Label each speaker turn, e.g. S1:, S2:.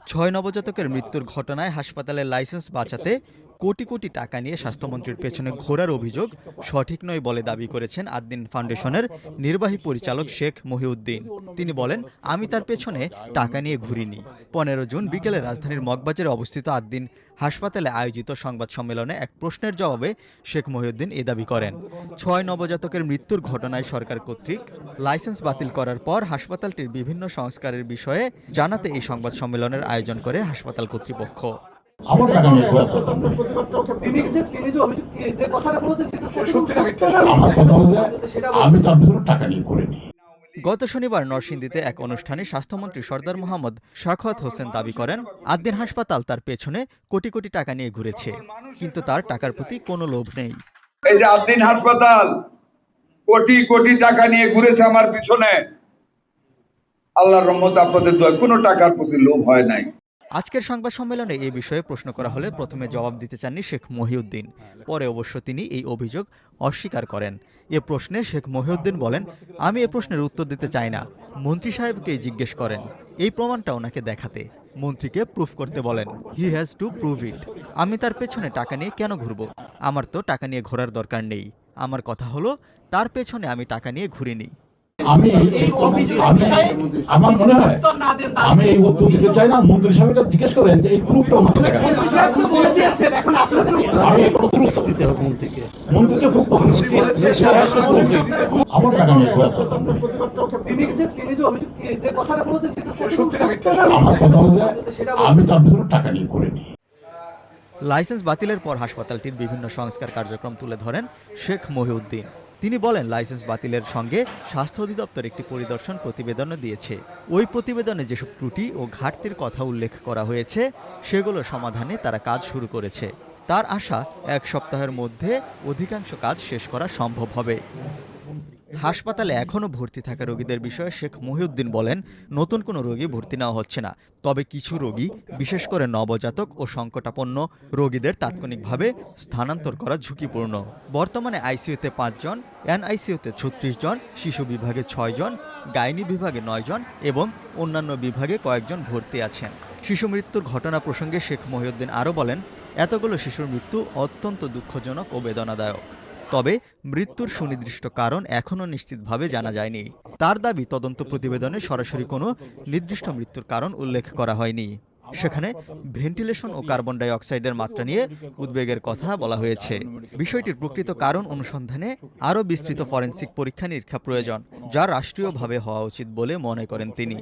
S1: ছয় নবজাতকের মৃত্যুর ঘটনায় হাসপাতালের লাইসেন্স বাঁচাতে কোটি কোটি টাকা নিয়ে স্বাস্থ্যমন্ত্রীর পেছনে ঘোরার অভিযোগ সঠিক নয় বলে দাবি করেছেন আদ্দিন ফাউন্ডেশনের নির্বাহী পরিচালক শেখ মহিউদ্দিন। তিনি বলেন, আমি তার পেছনে টাকা নিয়ে ঘুরিনি। 15 জুন বিকেলে রাজধানীর মগবাজারে অবস্থিত আদ্দিন হাসপাতালে আয়োজিত সংবাদ সম্মেলনে এক প্রশ্নের জবাবে শেখ মহিউদ্দিন এ দাবি করেন। 6 নবজাতকের মৃত্যুর ঘটনায় সরকার কর্তৃক লাইসেন্স বাতিল করার পর হাসপাতালটির বিভিন্ন সংস্কারের বিষয়ে জানাতে এই সংবাদ সম্মেলনের আয়োজন করে হাসপাতাল কর্তৃপক্ষ।
S2: আমার টাকা নিয়ে আমার কথা হলো আমি তার ভিতরে টাকা নিয়ে করিনি।
S1: গত শনিবার নরসিংদীতে এক অনুষ্ঠানে স্বাস্থ্যমন্ত্রী সরদার মোহাম্মদ সাখাওয়াত হোসেন দাবি করেন, আদ্দিন হাসপাতাল তার পেছনে কোটি কোটি টাকা নিয়ে ঘুরেছে, কিন্তু তার টাকার প্রতি কোনো লোভ নেই।
S3: এই যে আদ্দিন হাসপাতাল কোটি কোটি টাকা নিয়ে ঘুরেছে আমার পিছনে, আল্লাহর রহমতে আপনাদের দোয়া কোনো টাকার প্রতি লোভ হয় নাই।
S1: আজকের সংবাদ সম্মেলনে এই বিষয়ে প্রশ্ন করা হলে প্রথমে জবাব দিতে চাননি শেখ মহিউদ্দিন। পরে অবশ্য তিনি এই অভিযোগ অস্বীকার করেন। এ প্রশ্নে শেখ মহিউদ্দিন বলেন, আমি এ প্রশ্নের উত্তর দিতে চাই না, মন্ত্রী সাহেবকেই জিজ্ঞেস করেন। এই প্রমাণটা ওনাকে দেখাতে, মন্ত্রীকে প্রুফ করতে বলেন। হি হ্যাজ টু প্রুভ ইট। আমি তার পেছনে টাকা নিয়ে কেন ঘুরবো? আমার তো টাকা নিয়ে ঘোরার দরকার নেই। আমার কথা হলো, তার পেছনে আমি টাকা নিয়ে ঘুরিনি।
S2: আমার মনে হয় আমি এই উত্তর দিতে চাই না। মন্ত্রী সাহেবকে জিজ্ঞেস করেন যে এই প্রুফটা আমাকে দেখান। আমি প্রুফ দিতে হবে মন্ত্রীকে। মন্ত্রীকে প্রুফ আমার টাকা নিয়ে ঘোরা আমার কথা হলো আমি তার ভিতরে টাকা নিয়ে করিনি।
S1: লাইসেন্স বাতিলের পর হাসপাতালটির বিভিন্ন সংস্কার কার্যক্রম তুলে ধরেন শেখ মহিউদ্দিন। তিনি বলেন, লাইসেন্স বাতিলের সঙ্গে স্বাস্থ্য অধিদপ্তর একটি পরিদর্শন প্রতিবেদনও দিয়েছে। ওই প্রতিবেদনে যেসব ত্রুটি ও ঘাটতির কথা উল্লেখ করা হয়েছে সেগুলো সমাধানে তারা কাজ শুরু করেছে। তার আশা, 1 সপ্তাহের মধ্যে অধিকাংশ কাজ শেষ করা সম্ভব হবে। হাসপাতালে এখনও ভর্তি থাকা রোগীদের বিষয়ে শেখ মহিউদ্দিন বলেন, নতুন কোনো রোগী ভর্তি নেওয়া হচ্ছে না। তবে কিছু রোগী, বিশেষ করে নবজাতক ও সংকটাপন্ন রোগীদের তাৎক্ষণিকভাবে স্থানান্তর করা ঝুঁকিপূর্ণ। বর্তমানে আইসিইউতে 5 জন, এনআইসিইউতে 36 জন, শিশু বিভাগে 6 জন, গাইনি বিভাগে 9 জন এবং অন্যান্য বিভাগে কয়েকজন ভর্তি আছেন। শিশু মৃত্যুর ঘটনা প্রসঙ্গে শেখ মহিউদ্দিন আরও বলেন, এতগুলো শিশুর মৃত্যু অত্যন্ত দুঃখজনক ও বেদনাদায়ক। তবে মৃত্যুর সুনির্দিষ্ট কারণ এখনও নিশ্চিতভাবে জানা যায়নি। তার দাবি, তদন্ত প্রতিবেদনে সরাসরি কোনো নির্দিষ্ট মৃত্যুর কারণ উল্লেখ করা হয়নি। সেখানে ভেন্টিলেশন ও কার্বন ডাই অক্সাইডের মাত্রা নিয়ে উদ্বেগের কথা বলা হয়েছে। বিষয়টির প্রকৃত কারণ অনুসন্ধানে আরও বিস্তৃত ফরেনসিক পরীক্ষা নিরীক্ষা প্রয়োজন, যা রাষ্ট্রীয়ভাবে হওয়া উচিত বলে মনে করেন তিনি।